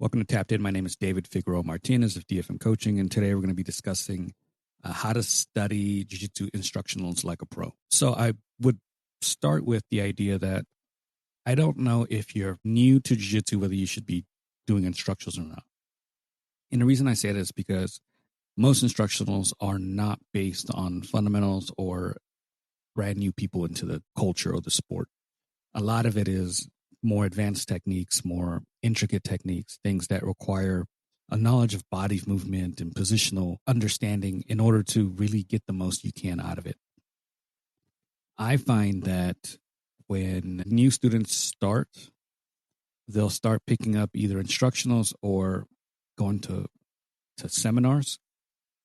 Welcome to Tapped In. My name is David Figueroa-Martinez of DFM Coaching, and today we're going to be discussing how to study Jiu-Jitsu instructionals like a pro. So I would start with the idea that I don't know if you're new to Jiu-Jitsu, whether you should be doing instructionals or not. And the reason I say that is because most instructionals are not based on fundamentals or brand new people into the culture or the sport. A lot of it is more advanced techniques, more intricate techniques, things that require a knowledge of body movement and positional understanding in order to really get the most you can out of it. I find that when new students start, they'll start picking up either instructionals or going to seminars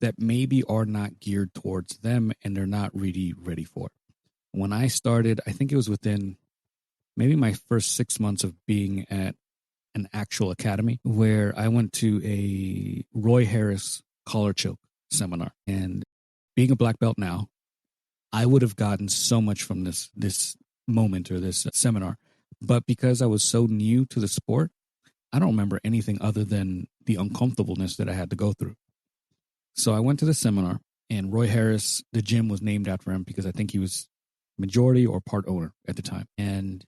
that maybe are not geared towards them and they're not really ready for it. When I started, I think it was within maybe my first 6 months of being at an actual academy, where I went to a Roy Harris collar choke seminar. And being a black belt now, I would have gotten so much from this moment or this seminar. But because I was so new to the sport, I don't remember anything other than the uncomfortableness that I had to go through. So I went to the seminar, and Roy Harris, the gym was named after him because I think he was majority or part owner at the time. And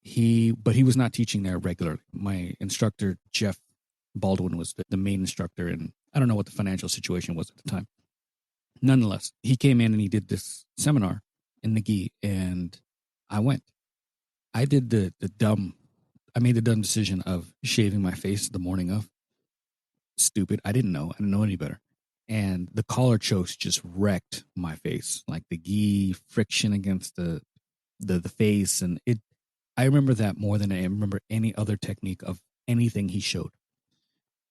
he was not teaching there regularly. My instructor, Jeff Baldwin, was the main instructor, and I don't know what the financial situation was at the time. Nonetheless, he came in and he did this seminar in the gi, and I went. I did I made the dumb decision of shaving my face the morning of. Stupid. I didn't know any better. And the collar chokes just wrecked my face, like the gi friction against the face, and I remember that more than I remember any other technique of anything he showed.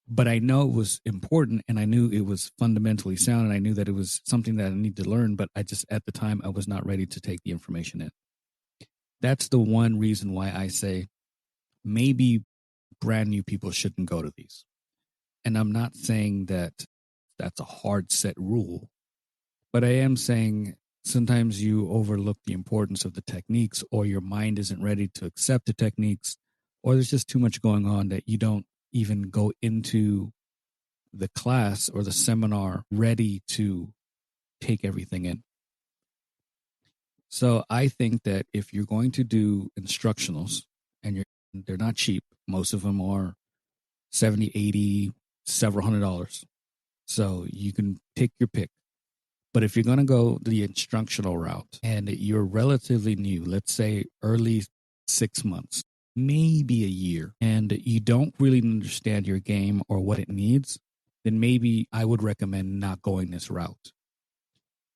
But I know it was important, and I knew it was fundamentally sound, and I knew that it was something that I needed to learn, but at the time, I was not ready to take the information in. That's the one reason why I say maybe brand new people shouldn't go to these. And I'm not saying that that's a hard set rule, but I am saying sometimes you overlook the importance of the techniques, or your mind isn't ready to accept the techniques, or there's just too much going on that you don't even go into the class or the seminar ready to take everything in. So I think that if you're going to do instructionals, and they're not cheap, most of them are 70, 80, several $100s. So you can take your pick. But if you're going to go the instructional route and you're relatively new, let's say early 6 months, maybe a year, and you don't really understand your game or what it needs, then maybe I would recommend not going this route.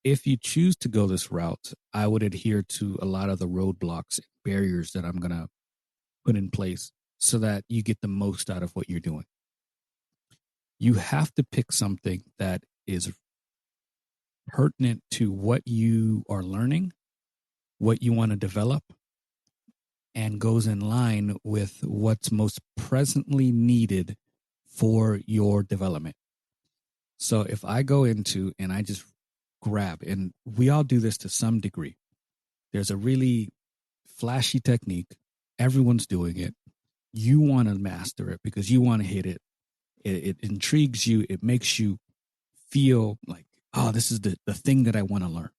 If you choose to go this route, I would adhere to a lot of the roadblocks and barriers that I'm going to put in place so that you get the most out of what you're doing. You have to pick something that is pertinent to what you are learning, what you want to develop, and goes in line with what's most presently needed for your development. So if I go into and I just grab, and we all do this to some degree, there's a really flashy technique, everyone's doing it, you want to master it because you want to hit it, it intrigues you, it makes you feel like, oh, this is the thing that I want to learn.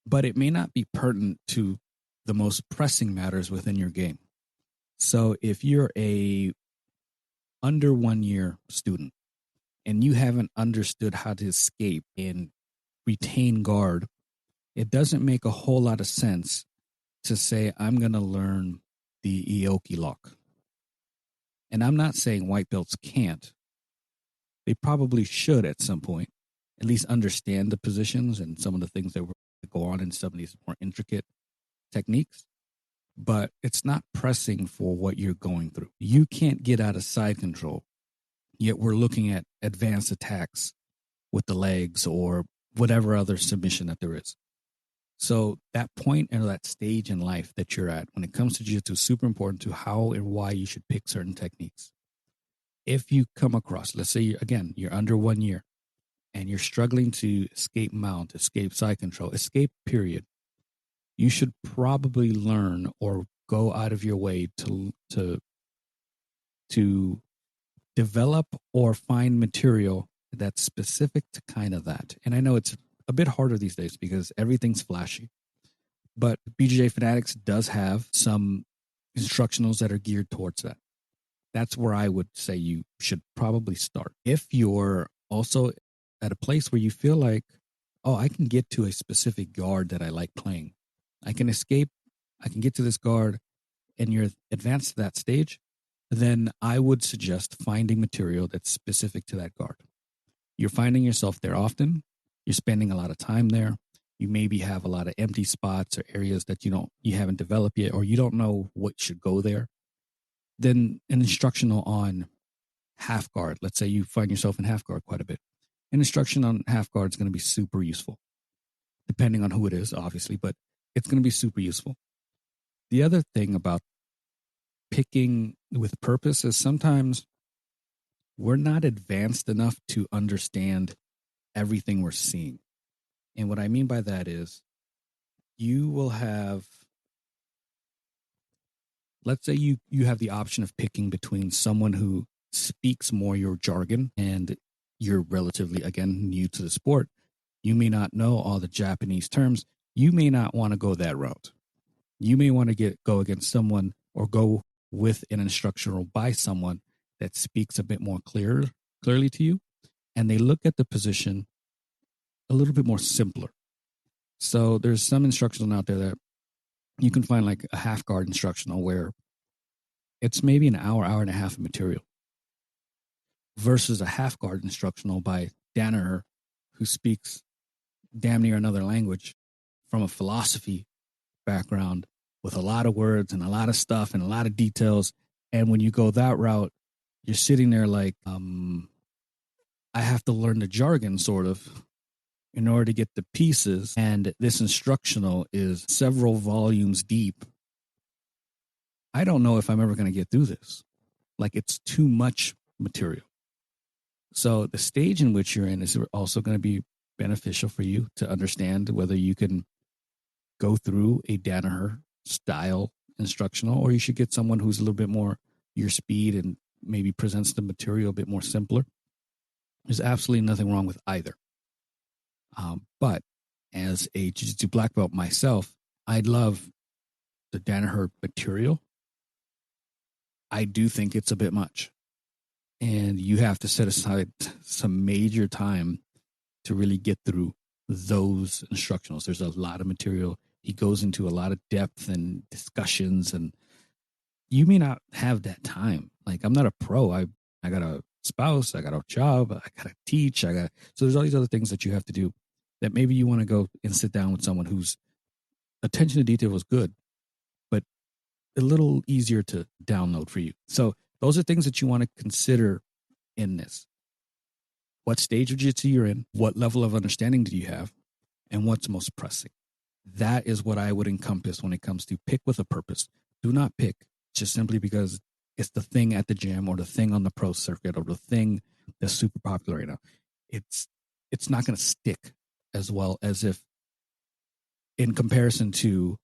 But it may not be pertinent to the most pressing matters within your game. So if you're a under 1 year student and you haven't understood how to escape and retain guard, it doesn't make a whole lot of sense to say, I'm going to learn the Ioki lock. And I'm not saying white belts can't. They probably should at some point at least understand the positions and some of the things that go on in some of these more intricate techniques, but it's not pressing for what you're going through. You can't get out of side control, yet we're looking at advanced attacks with the legs or whatever other submission that there is. So that point or that stage in life that you're at when it comes to jiu-jitsu is super important to how and why you should pick certain techniques. If you come across, let's say, again, you're under 1 year, and you're struggling to escape mount, escape side control, escape period, you should probably learn or go out of your way to to develop or find material that's specific to kind of that. And I know it's a bit harder these days because everything's flashy, but BJJ Fanatics does have some instructionals that are geared towards that. That's where I would say you should probably start. If you're also at a place where you feel like, oh, I can get to a specific guard that I like playing, I can escape, I can get to this guard, and you're advanced to that stage, then I would suggest finding material that's specific to that guard. You're finding yourself there often. You're spending a lot of time there. You maybe have a lot of empty spots or areas that you haven't developed yet, or you don't know what should go there. Then an instructional on half guard. Let's say you find yourself in half guard quite a bit. An instruction on half guard is going to be super useful, depending on who it is, obviously, but it's going to be super useful. The other thing about picking with purpose is sometimes we're not advanced enough to understand everything we're seeing. And what I mean by that is you will have, let's say you have the option of picking between someone who speaks more your jargon and you're relatively, again, new to the sport. You may not know all the Japanese terms. You may not want to go that route. You may want to go against someone or go with an instructional by someone that speaks a bit more clearly to you, and they look at the position a little bit more simpler. So there's some instructional out there that you can find like a half guard instructional where it's maybe an hour and a half of material versus a half guard instructional by Danaher, who speaks damn near another language from a philosophy background with a lot of words and a lot of stuff and a lot of details. And when you go that route, you're sitting there like, I have to learn the jargon sort of in order to get the pieces. And this instructional is several volumes deep. I don't know if I'm ever going to get through this. Like, it's too much material. So the stage in which you're in is also going to be beneficial for you to understand whether you can go through a Danaher style instructional, or you should get someone who's a little bit more your speed and maybe presents the material a bit more simpler. There's absolutely nothing wrong with either. But as a Jiu-Jitsu black belt myself, I love the Danaher material. I do think it's a bit much. And you have to set aside some major time to really get through those instructionals. There's a lot of material. He goes into a lot of depth and discussions, and you may not have that time. Like, I'm not a pro. I got a spouse. I got a job. I got to teach. So there's all these other things that you have to do that maybe you want to go and sit down with someone whose attention to detail was good, but a little easier to download for you. So those are things that you want to consider in this. What stage of jiu-jitsu you're in, what level of understanding do you have, and what's most pressing. That is what I would encompass when it comes to pick with a purpose. Do not pick just simply because it's the thing at the gym or the thing on the pro circuit or the thing that's super popular right now. It's not going to stick as well as if in comparison to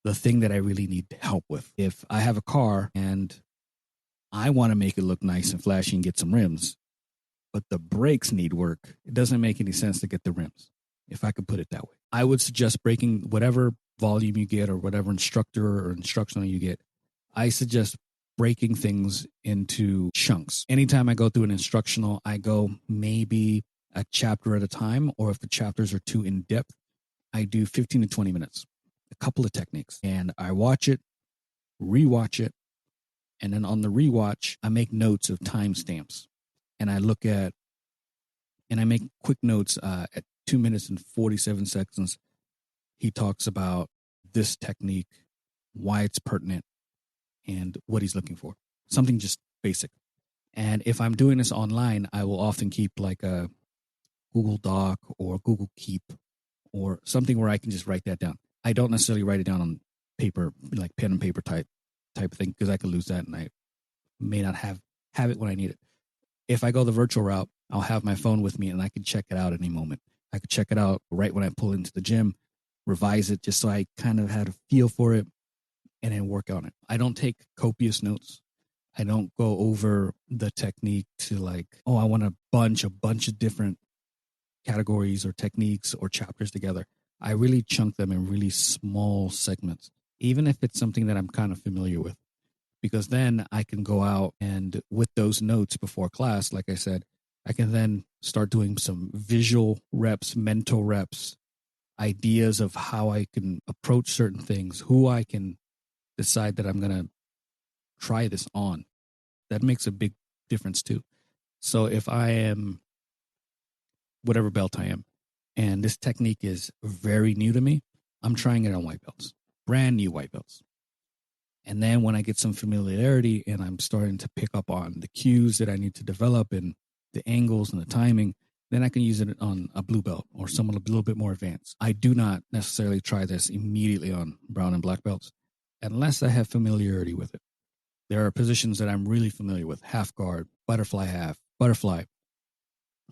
the thing that I really need help with. If I have a car and I want to make it look nice and flashy and get some rims, but the brakes need work, it doesn't make any sense to get the rims, if I could put it that way. I would suggest breaking whatever volume you get or whatever instructor or instructional you get. I suggest breaking things into chunks. Anytime I go through an instructional, I go maybe a chapter at a time, or if the chapters are too in depth, I do 15 to 20 minutes, a couple of techniques, and I watch it, rewatch it, and then on the rewatch, I make notes of timestamps, and I look at, and I make quick notes at 2 minutes and 47 seconds. He talks about this technique, why it's pertinent, and what he's looking for. Something just basic. And if I'm doing this online, I will often keep like a Google Doc or Google Keep or something where I can just write that down. I don't necessarily write it down on paper, like pen and paper type of thing, because I could lose that and I may not have it when I need it. If I go the virtual route, I'll have my phone with me and I can check it out at any moment. I could check it out right when I pull into the gym, revise it just so I kind of had a feel for it, and then work on it. I don't take copious notes. I don't go over the technique to like, oh, I want to bunch a bunch of different categories or techniques or chapters together. I really chunk them in really small segments, even if it's something that I'm kind of familiar with, because then I can go out and with those notes before class, like I said, I can then start doing some visual reps, mental reps, ideas of how I can approach certain things, who I can decide that I'm going to try this on. That makes a big difference too. So if I am whatever belt I am, and this technique is very new to me, I'm trying it on white belts, brand new white belts. And then when I get some familiarity and I'm starting to pick up on the cues that I need to develop and the angles and the timing, then I can use it on a blue belt or someone a little bit more advanced. I do not necessarily try this immediately on brown and black belts unless I have familiarity with it. There are positions that I'm really familiar with, half guard, butterfly half, butterfly,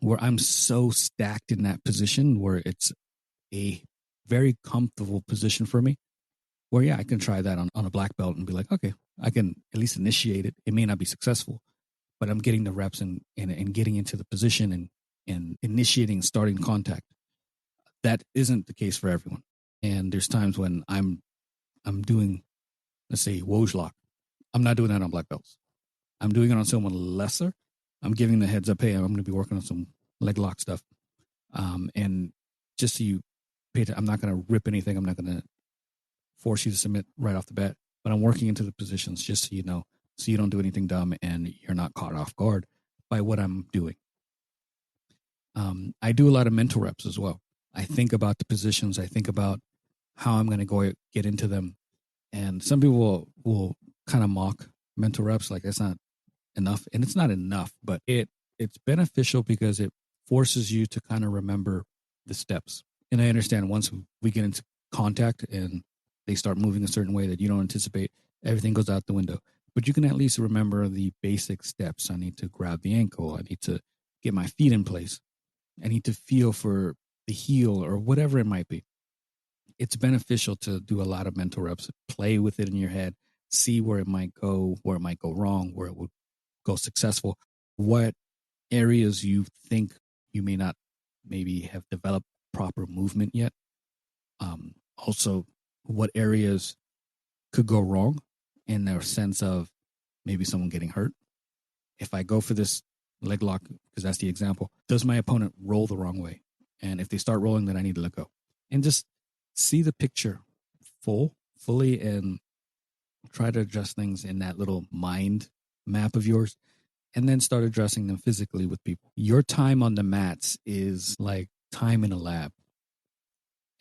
where I'm so stacked in that position where it's a very comfortable position for me, where, yeah, I can try that on a black belt and be like, okay, I can at least initiate it. It may not be successful, but I'm getting the reps and getting into the position and initiating, starting contact. That isn't the case for everyone. And there's times when I'm doing, let's say, Woj lock. I'm not doing that on black belts. I'm doing it on someone lesser. I'm giving the heads up, hey, I'm going to be working on some leg lock stuff. And just so you pay attention, I'm not going to rip anything. I'm not going to force you to submit right off the bat, but I'm working into the positions just so you know, so you don't do anything dumb and you're not caught off guard by what I'm doing. I do a lot of mental reps as well. I think about the positions. I think about how I'm going to go get into them. And some people will kind of mock mental reps like that's not enough. And it's not enough, but it's beneficial because it forces you to kind of remember the steps. And I understand once we get into contact and they start moving a certain way that you don't anticipate, everything goes out the window. But you can at least remember the basic steps. I need to grab the ankle. I need to get my feet in place. I need to feel for the heel or whatever it might be. It's beneficial to do a lot of mental reps, play with it in your head, see where it might go wrong, where it would go successful, what areas you think you may not maybe have developed proper movement yet. Also, what areas could go wrong in their sense of maybe someone getting hurt. If I go for this leg lock, because that's the example, does my opponent roll the wrong way? And if they start rolling, then I need to let go. And just see the picture fully and try to adjust things in that little mind map of yours, and then start addressing them physically with people. Your time on the mats is like time in a lab.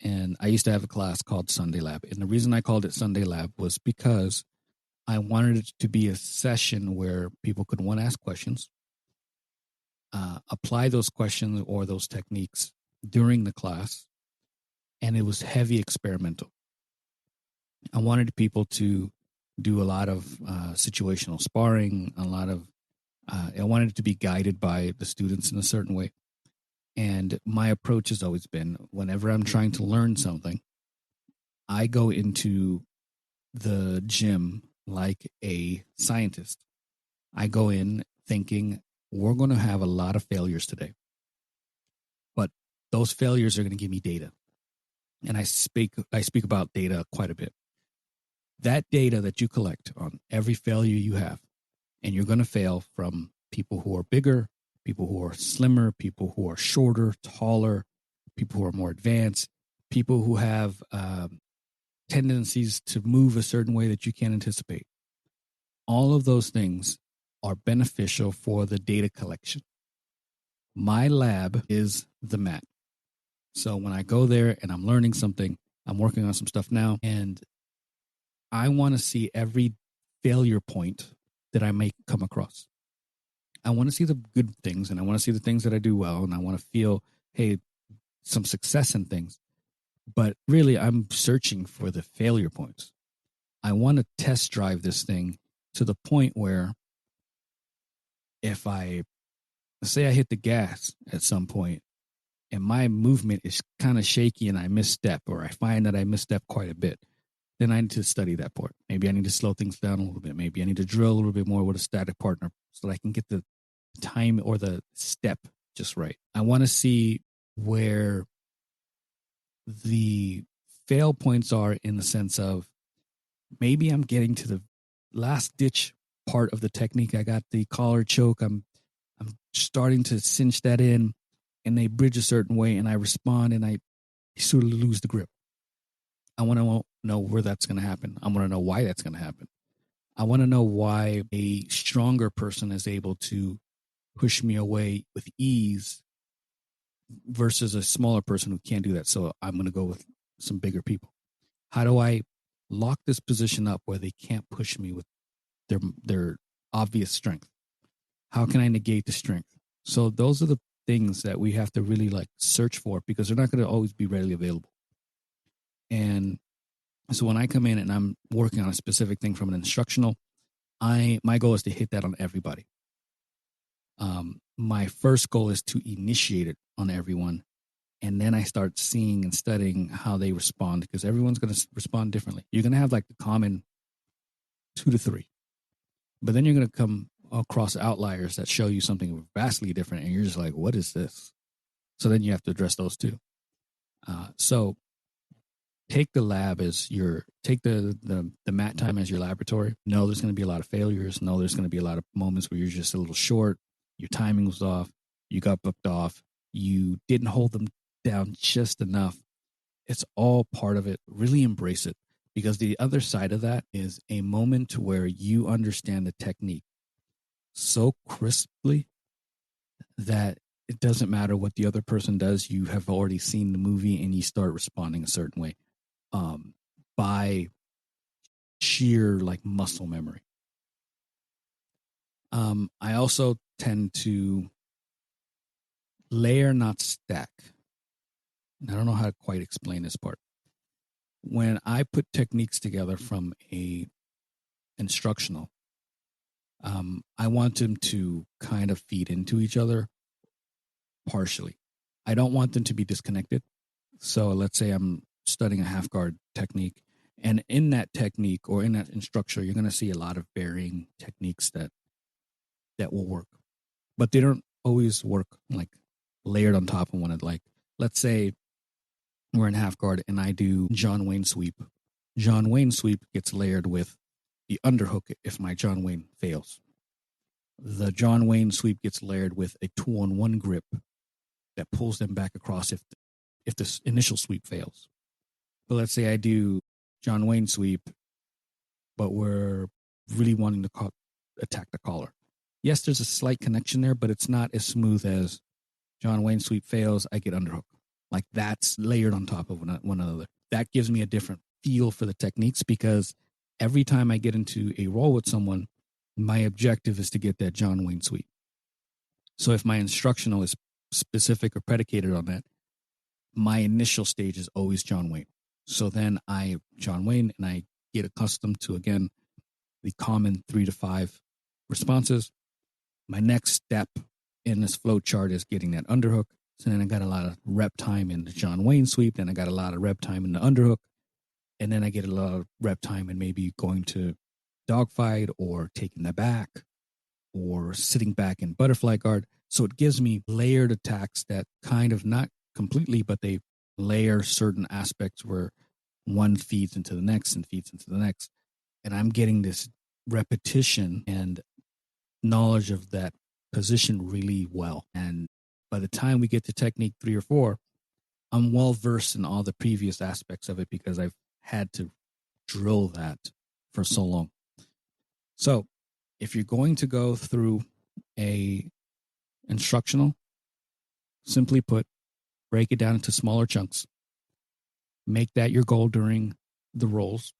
And I used to have a class called Sunday Lab. And the reason I called it Sunday Lab was because I wanted it to be a session where people could, one, ask questions, apply those questions or those techniques during the class, and it was heavy experimental. I wanted people to do a lot of situational sparring, I wanted it to be guided by the students in a certain way. And my approach has always been, whenever I'm trying to learn something, I go into the gym like a scientist. I go in thinking we're going to have a lot of failures today, but those failures are going to give me data. And I speak about data quite a bit. That data that you collect on every failure you have, and you're going to fail from people who are bigger, people who are slimmer, people who are shorter, taller, people who are more advanced, people who have tendencies to move a certain way that you can't anticipate. All of those things are beneficial for the data collection. My lab is the mat. So when I go there and I'm learning something, I'm working on some stuff now, and I want to see every failure point that I may come across. I want to see the good things, and I want to see the things that I do well, and I want to feel, hey, some success in things. But really, I'm searching for the failure points. I want to test drive this thing to the point where if I say I hit the gas at some point and my movement is kind of shaky and I misstep, or I find that I misstep quite a bit, then I need to study that part. Maybe I need to slow things down a little bit. Maybe I need to drill a little bit more with a static partner so that I can get the time or the step just right. I want to see where the fail points are in the sense of maybe I'm getting to the last ditch part of the technique. I got the collar choke. I'm starting to cinch that in, and they bridge a certain way, and I respond, and I sort of lose the grip. I want to know where that's going to happen. I want to know why that's going to happen. I want to know why a stronger person is able to push me away with ease versus a smaller person who can't do that. So I'm going to go with some bigger people. How do I lock this position up where they can't push me with their obvious strength? How can I negate the strength? So those are the things that we have to really like search for, because they're not going to always be readily available. And so when I come in and I'm working on a specific thing from an instructional, my goal is to hit that on everybody. My first goal is to initiate it on everyone. And then I start seeing and studying how they respond, because everyone's going to respond differently. You're going to have like the common 2 to 3, but then you're going to come across outliers that show you something vastly different. And you're just like, what is this? So then you have to address those too. So take the lab as take the mat time as your laboratory. No, there's going to be a lot of failures. No, there's going to be a lot of moments where you're just a little short. Your timing was off. You got booked off. You didn't hold them down just enough. It's all part of it. Really embrace it, because the other side of that is a moment where you understand the technique so crisply that it doesn't matter what the other person does. You have already seen the movie and you start responding a certain way by sheer like muscle memory. I also tend to layer, not stack. I don't know how to quite explain this part. When I put techniques together from a instructional, I want them to kind of feed into each other partially. I don't want them to be disconnected. So let's say I'm studying a half guard technique, and in that technique or in that instructional, you're going to see a lot of varying techniques that will work, but they don't always work like layered on top of one another. Like, let's say we're in half guard and I do John Wayne sweep. John Wayne sweep gets layered with the underhook if my John Wayne fails. The John Wayne sweep gets layered with a 2-on-1 grip that pulls them back across if this initial sweep fails. But let's say I do John Wayne sweep, but we're really wanting to attack the collar. Yes, there's a slight connection there, but it's not as smooth as John Wayne sweep fails, I get underhook. Like, that's layered on top of one another. That gives me a different feel for the techniques, because every time I get into a roll with someone, my objective is to get that John Wayne sweep. So if my instructional is specific or predicated on that, my initial stage is always John Wayne. So then John Wayne, and I get accustomed to, again, the common 3 to 5 responses. My next step in this flow chart is getting that underhook. So then I got a lot of rep time in the John Wayne sweep. Then I got a lot of rep time in the underhook. And then I get a lot of rep time in maybe going to dogfight or taking the back or sitting back in butterfly guard. So it gives me layered attacks that kind of, not completely, but they layer certain aspects where one feeds into the next and feeds into the next. And I'm getting this repetition and knowledge of that position really well. And by the time we get to technique 3 or 4, I'm well versed in all the previous aspects of it, because I've had to drill that for so long. So if you're going to go through a instructional, simply put, break it down into smaller chunks. Make that your goal during the rolls.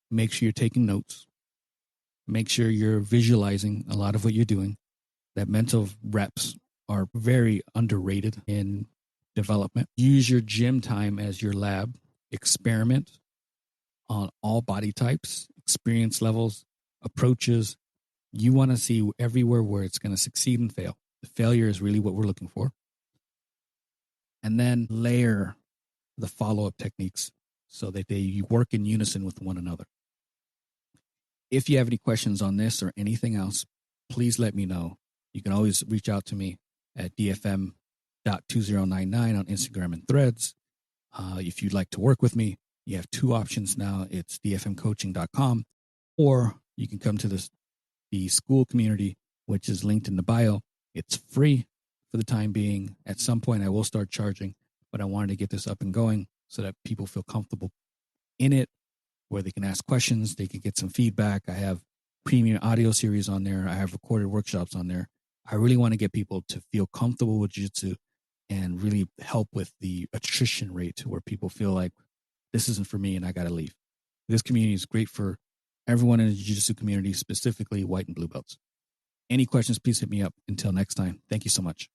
Make sure you're taking notes. Make sure you're visualizing a lot of what you're doing. That mental reps are very underrated in development. Use your gym time as your lab. Experiment on all body types, experience levels, approaches. You want to see everywhere where it's going to succeed and fail. The failure is really what we're looking for. And then layer the follow-up techniques. so that they work in unison with one another. If you have any questions on this or anything else, please let me know. You can always reach out to me at dfm.2099 on Instagram and Threads. If you'd like to work with me, you have two options now. It's dfmcoaching.com, or you can come to the school community, which is linked in the bio. It's free for the time being. At some point, I will start charging, but I wanted to get this up and going so that people feel comfortable in it, where they can ask questions, they can get some feedback. I have premium audio series on there. I have recorded workshops on there. I really want to get people to feel comfortable with jiu-jitsu and really help with the attrition rate where people feel like this isn't for me and I got to leave. This community is great for everyone in the jiu-jitsu community, specifically white and blue belts. Any questions, please hit me up. Until next time, thank you so much.